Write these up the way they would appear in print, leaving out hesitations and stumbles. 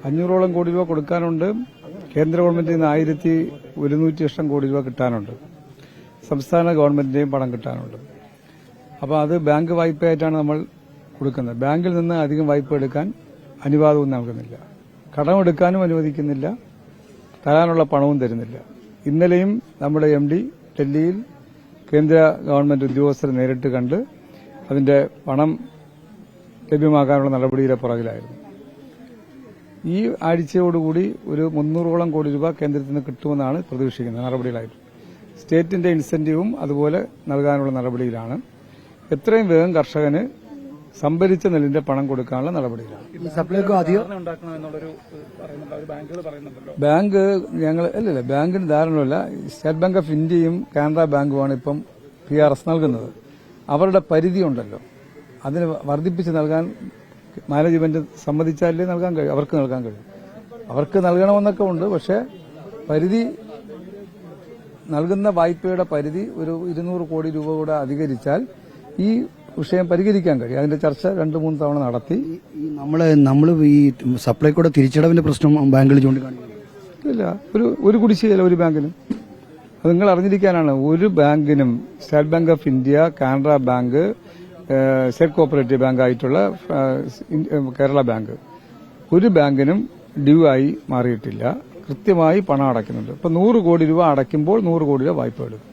500ഓളം കോടി രൂപ കൊടുക്കാനുണ്ട്. കേന്ദ്ര ഗവൺമെന്റിൽ നിന്ന് 1100 കോടി രൂപ കിട്ടാനുണ്ട്. സംസ്ഥാന ഗവൺമെന്റിന്റെയും പണം കിട്ടാനുണ്ട്. അപ്പോൾ അത് ബാങ്ക് വായ്പയായിട്ടാണ് നമ്മൾ കൊടുക്കുന്നത്. ബാങ്കിൽ നിന്ന് അധികം വായ്പ എടുക്കാൻ അനുവാദവും നൽകുന്നില്ല. കടമെടുക്കാനും അനുവദിക്കുന്നില്ല. തരാനുള്ള പണവും തരുന്നില്ല. ഇന്നലെയും നമ്മുടെ MD ഡൽഹിയിൽ കേന്ദ്ര ഗവൺമെന്റ് ഉദ്യോഗസ്ഥരെ നേരിട്ട് കണ്ട് അതിന്റെ പണം ലഭ്യമാക്കാനുള്ള നടപടിയുടെ പുറകിലായിരുന്നു. ഈ ആഴ്ചയോടുകൂടി ഒരു 300ഓളം കോടി രൂപ കേന്ദ്രത്തിൽ നിന്ന് കിട്ടുമെന്നാണ് പ്രതീക്ഷിക്കുന്നത് നടപടികളായിട്ട്. സ്റ്റേറ്റിന്റെ ഇൻസെന്റീവും അതുപോലെ നൽകാനുള്ള നടപടിയിലാണ്. എത്രയും വേഗം കർഷകന് സംഭരിച്ച നെല്ലിന്റെ പണം കൊടുക്കാനുള്ള നടപടിയിലാണ്. ബാങ്ക് ബാങ്കിന് ധാരണമല്ല. സ്റ്റേറ്റ് ബാങ്ക് ഓഫ് ഇന്ത്യയും കാനറ ബാങ്കുമാണ് ഇപ്പം PRS നൽകുന്നത്. അവരുടെ പരിധിയുണ്ടല്ലോ, അതിന് വർദ്ധിപ്പിച്ച് നൽകാൻ മാനേജ്മെന്റ് സമ്മതിച്ചാലേ നൽകാൻ കഴിയും. അവർക്ക് നൽകാൻ കഴിയും. അവർക്ക് നൽകണമെന്നൊക്കെ ഉണ്ട്. പക്ഷേ പരിധി, നൽകുന്ന വായ്പയുടെ പരിധി ഒരു 200 കോടി രൂപ കൂടെ അധികരിച്ചാൽ ഈ വിഷയം പരിഹരിക്കാൻ കഴിയും. അതിന്റെ ചർച്ച 2-3 തവണ നടത്തി. നമ്മൾ ഈ സപ്ലൈകോയുടെ തിരിച്ചടവിന്റെ പ്രശ്നം ബാങ്കിൽ ചൂണ്ടിക്കാണില്ല. ഒരു കുടിശ്ശികയില്ല ഒരു ബാങ്കിനും. അത് നിങ്ങൾ അറിഞ്ഞിരിക്കാനാണ്. ഒരു ബാങ്കിനും state bank of India, Canara bank, state cooperative bank ആയിട്ടുള്ള കേരള ബാങ്ക്, ഒരു ബാങ്കിനും ഡ്യൂ ആയി മാറിയിട്ടില്ല. കൃത്യമായി പണം അടയ്ക്കുന്നുണ്ട്. ഇപ്പൊ 100 കോടി രൂപ അടയ്ക്കുമ്പോൾ 100 കോടി രൂപ വായ്പ എടുക്കും.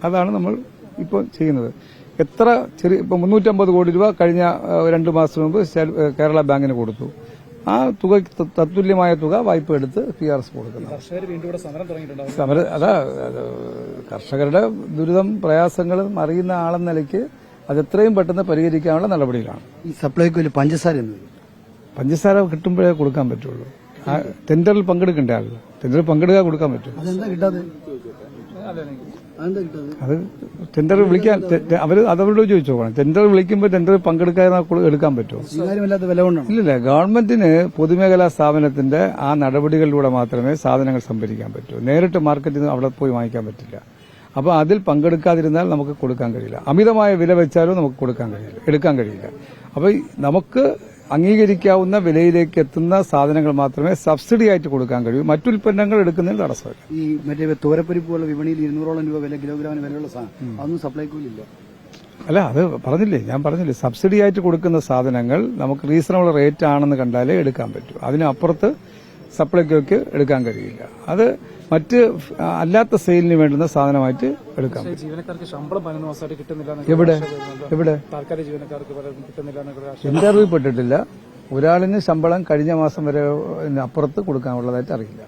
അതാണ് നമ്മൾ ഇപ്പോൾ ചെയ്യുന്നത്. എത്ര ചെറിയ ഇപ്പൊ 350 കോടി രൂപ കഴിഞ്ഞ 2 മാസം മുമ്പ് കേരള ബാങ്കിന് കൊടുത്തു. ആ തുക തത്തുല്യമായ തുക വായ്പ എടുത്ത് PRS കൊടുക്കുന്നു. അതാ കർഷകരുടെ ദുരിതം പ്രയാസങ്ങളും അറിയുന്ന ആളെന്ന നിലയ്ക്ക് അതെത്രയും പെട്ടെന്ന് പരിഹരിക്കാനുള്ള നടപടിയിലാണ്. ഈ സപ്ലൈകോയിൽ പഞ്ചസാര കിട്ടുമ്പോഴേ കൊടുക്കാൻ പറ്റുള്ളൂ. ടെൻഡറിൽ പങ്കെടുക്കേണ്ട ആളുകൾ ടെൻഡറിൽ പങ്കെടുക്കാൻ കൊടുക്കാൻ പറ്റും. അത് ടെൻഡർ വിളിക്കാൻ അവരോട് ചോദിച്ചു നോക്കണം. ടെൻഡർ വിളിക്കുമ്പോൾ ടെൻഡറിൽ പങ്കെടുക്കാതെ എടുക്കാൻ പറ്റുമോ? ഇല്ലല്ല. ഗവൺമെന്റിന് പൊതുമേഖലാ സ്ഥാപനത്തിന്റെ ആ നടപടികളിലൂടെ മാത്രമേ സാധനങ്ങൾ സംഭരിക്കാൻ പറ്റൂ. നേരിട്ട് മാർക്കറ്റിൽ നിന്ന് അവിടെ പോയി വാങ്ങിക്കാൻ പറ്റില്ല. അപ്പോൾ അതിൽ പങ്കെടുക്കാതിരുന്നാൽ നമുക്ക് കൊടുക്കാൻ കഴിയില്ല. അമിതമായ വില വെച്ചാലും നമുക്ക് എടുക്കാൻ കഴിയില്ല. അപ്പോൾ നമുക്ക് അംഗീകരിക്കാവുന്ന വിലയിലേക്ക് എത്തുന്ന സാധനങ്ങൾ മാത്രമേ സബ്സിഡി ആയിട്ട് കൊടുക്കാൻ കഴിയൂ. മറ്റുൽപ്പന്നങ്ങൾ എടുക്കുന്നതിന് തടസ്സമില്ല. ഈ മറ്റേ തോരപ്പരിപ്പ് പോലെ വിപണിയിൽ 200ഓളം രൂപ വില കിലോഗ്രാമിന് വിലയുള്ള സാധനം അതൊന്നും സപ്ലൈകോയിലില്ല. അല്ല, അത് ഞാൻ പറഞ്ഞില്ലേ, സബ്സിഡി ആയിട്ട് കൊടുക്കുന്ന സാധനങ്ങൾ നമുക്ക് റീസണബിൾ റേറ്റ് ആണെന്ന് കണ്ടാലേ എടുക്കാൻ പറ്റൂ. അതിനപ്പുറത്ത് സപ്ലൈകോയ്ക്ക് എടുക്കാൻ കഴിയില്ല. അത് മറ്റ് അല്ലാത്ത സെയിലിന് വേണ്ടുന്ന സാധനമായിട്ട് എടുക്കാം. ജീവനക്കാർക്ക് ശമ്പളം 11 മാസമായിട്ട് കിട്ടുന്നില്ല. എവിടെ താൽക്കാലിക ജീവനക്കാർക്ക് കിട്ടുന്നില്ല. ഇന്റർവ്യൂ പെട്ടിട്ടില്ല. ഒരാളിന് ശമ്പളം കഴിഞ്ഞ മാസം വരെ അപ്പുറത്ത് കൊടുക്കാനുള്ളതായിട്ട് അറിയില്ല.